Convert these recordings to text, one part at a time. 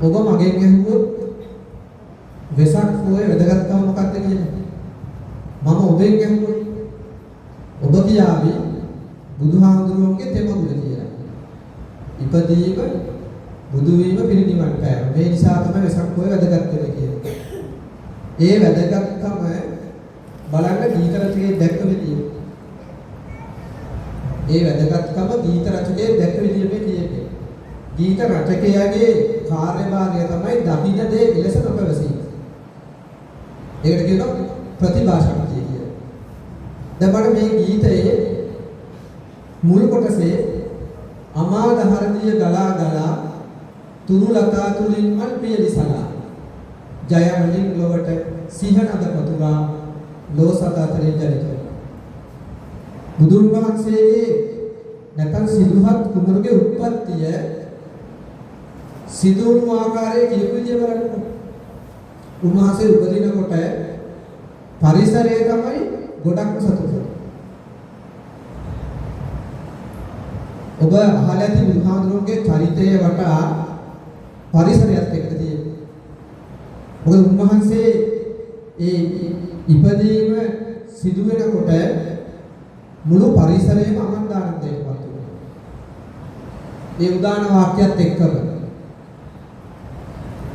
ඔබ මගෙන් ඇහුවොත් වෙසක් පොයේ වැදගත්කම මොකක්ද කියලා? මම ඔබෙන් ඇහුවොත් ඔබ කියාවි බුදුහාමුදුරුවන්ගේ තෙමගුණ කියලා. ඉපදීම බුදු වීම පිරිනිවන් පෑම. මේ නිසා තමයි වෙසක් පොයේ වැදගත් වෙන්නේ කියන්නේ. ඒ වැදගත්කම බලන්න ගීත රචකයේ දැක්ක විදිය. ඒ වැදගත්කම ගීත රචකයේ දැක්ක විදිය මේ කියන්නේ. ගීත රචකයාගේ කාර්යභාරය තමයි දකින්න දේ එලෙස නොපවසීම. ඒකට කියනවා ප්‍රතිභා ශක්තිය කියලා. දැන් මම මේ ගීතයේ මුල් කොටසේ අමාදහරදිය ගලා ගලා තුරු ලතා තුලින් මල් පියලිසලා ජයමලින් ලොවට සිහනද පතුරා ලෝසත අතරින් ජනිත බුදුන් වහන්සේගේ නැත්නම් සිදුහත් කුමරුගේ උත්පත්තිය සිදුවුණු ආකාරයේ කියපු විදිය බලන්න. උන්වහන්සේ උපදිනකොට පරිසරය තමයි ගොඩක්ම සතුටු. ඔබ අහලා ඇති බුදුහාමුදුරුවෝගේ චරිතය වටා පරිසරයත් එක්ක තියෙනවා. මොකද උන්වහන්සේ ඒ ඉපදීම සිදු වෙනකොට මුළු පරිසරයම ආනන්දානන්දයට පත් වුණා. ඒ උදාන වාක්‍යයත් එක්කම.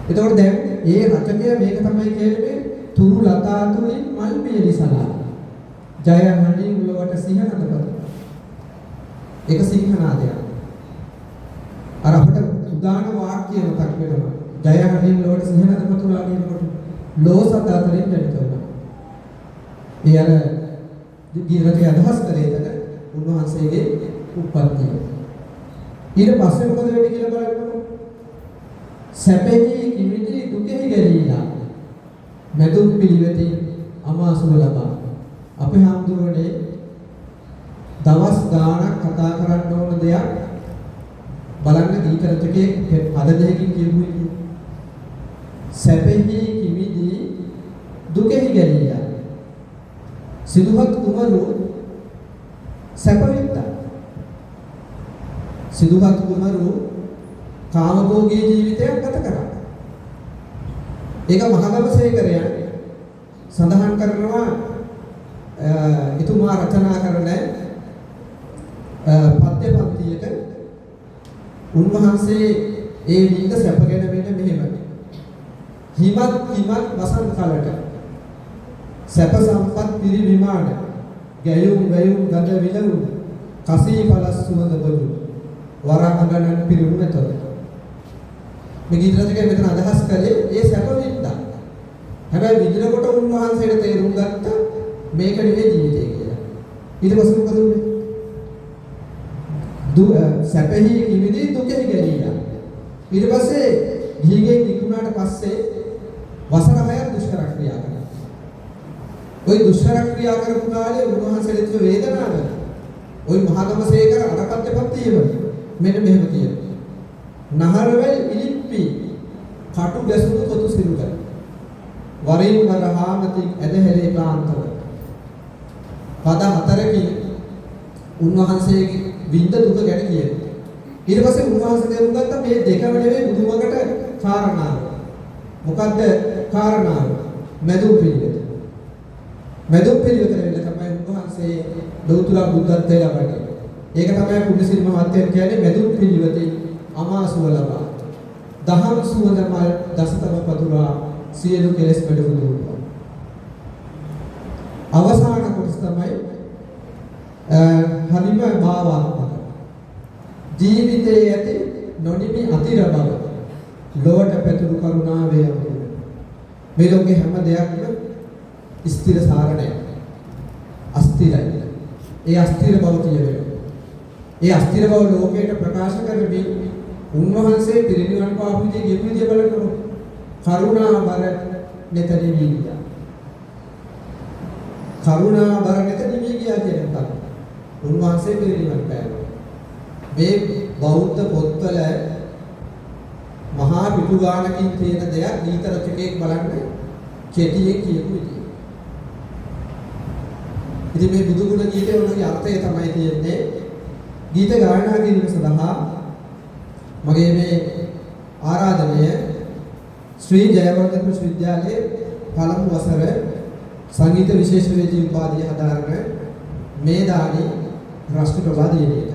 එතකොට දැන් ඒ රචකය මේක තමයි කියන්නේ තුරු ලතා තුලින් මල් පියලිසලා ජය මණ්ඩි මුලවට සිහනදපත. ඒක සිංහනාදයක්. අර අපට උදාන වාක්‍ය මතක් වෙනවා. ජය මණ්ඩි මුලවට සිහනදපතුලා කියනකොට ලෝසත අතරින් ජනිත වෙනවා. ඒ අර ගීතයේ අදහස් කරේ එතන උන්වහන්සේගේ උප්පත්තිය. ඊට පස්සේ මොකද වෙන්නේ කියලා බලන්න. සැපෙහි කිමිටි දුකෙහි ගැලීලා මෙතුම් පිළිවෙතින් අමාසුව ලබා අපේ හාමුදුරනේ දවස් ගාණක් කතා කරන්න ඕන දෙයක් බලන්න ගීත රචකයේ පද දෙකකින් කියපු විදිහ සැපෙහි කිමිටි දුකෙහි ගැලීලා සිදුහත් කුමරු සැපවිත්තා සිදුහත් කුමරු කාමභෝගී ජීවිතයක් ගත කරා. ඒක මහගමසේකරයන් සඳහන් කරනවා එතුමා රචනා කරන පද්‍ය පන්තියක උන්වහන්සේ ඒ විඳ සැපගෙන මෙන්න මෙහෙම. හිමත් වසන්ත කාලට සැප සම්පත් පිරි විමාන ගැයුම් ගඳ විලවුන් කසී පලස් සුවඳ බොජු වරහඟනන් පිරුණු මෙතොර. මේ ගීත රචකයා මෙතන අදහස් කළේ ඒ සැප වින්දා. හැබැයි විඳිනකොට උන්වහන්සේට තේරුම් ගත්තා මේක නෙවෙයි ජීවිතය කියලා. ඊට පස්සේ මොකද උනේ? සැපෙහි කිවිදි දුකෙහි ගැලීලා. ඊට පස්සේ ගිහිගෙන් නිකුණාට පස්සේ වසර 6ක් දුෂ්කර ක්‍රියා කරා. ওই දුෂ්කර ක්‍රියා කරපු කාලේ උන්වහන්සේට වේදනාව. ওই මහගමසේකර අරකත්පත් වීම. මෙන්න මෙහෙම කියනවා. නහරවැල් ඉලිප්පි කටු ගැසුණු කොතු සිරුර වරින් වර හාමතින් ඇදහැලේ කාන්තව පද හතරකින් උන්වහන්සේගේ විඳ දුක ගැන කියනවා. ඊට පස්සේ උන්වහන්සේ තේරුම් ගත්තා මේ දෙකම නෙවෙයි බුදුමකට කාරණාව. මොකද්ද කාරණාව? මැදුම් පිළිවෙත. මැදුම් පිළිවෙත වෙන්න තමයි උන්වහන්සේ ලෞතර බුද්ධත්වයට ලබන්නේ. ඒක තමයි පුණ්‍යසිරි මහත්තයන් කියන්නේ මැදුම් පිළිවෙතේ අමාසුව ලබා දහම් සුවඳ මල් දසතම පතුරා සියලු කෙලෙස් වැඩවලු වුණා. අවසාන කොටස තමයි හරිම භාවාත්මක ජීවිතයේ ඇති නොනිමි අතිර බව ලෝට පැතුරු කරුණාවේ මේ ලෝකේ හැම දෙයක්ම ස්ථිර සාර නැහැ. අස්ථිරයි. ඒ අස්ථිර බව කියවෙනවා. ඒ අස්ථිර බව ලෝකයට ප්‍රකාශ කරමින් උන්වහන්සේ පිරිනිවන් පාපු විදිය කියපු විදිය බලනකොට කරුණාබර නැතදී ගියා. කරුණාබර නැතදී ගියා කියන එක. උන්වහන්සේ පිරිනිවන් පෑවා. මේ බෞද්ධ පොත්වල මහා පිටු ගානකින් තියෙන දෙයක් ගීත රචකයෙක් බලන්න කෙටියෙන් කියපු විදිය. ඉතින් මේ බුදු ගුණ ගීතේ වගේ අර්ථය තමයි තියෙන්නේ. ගීත ගායනා කිරීම සඳහා මගේ මේ ආරාධනය ශ්‍රී ජයවර්ධන විශ්වවිද්‍යාලයේ පළමු වසර සංගීත විශේෂ වේදිකා උපාධිය හදාරන මේදානි රාෂ්ට්‍ර ප්‍රභාදීනිය.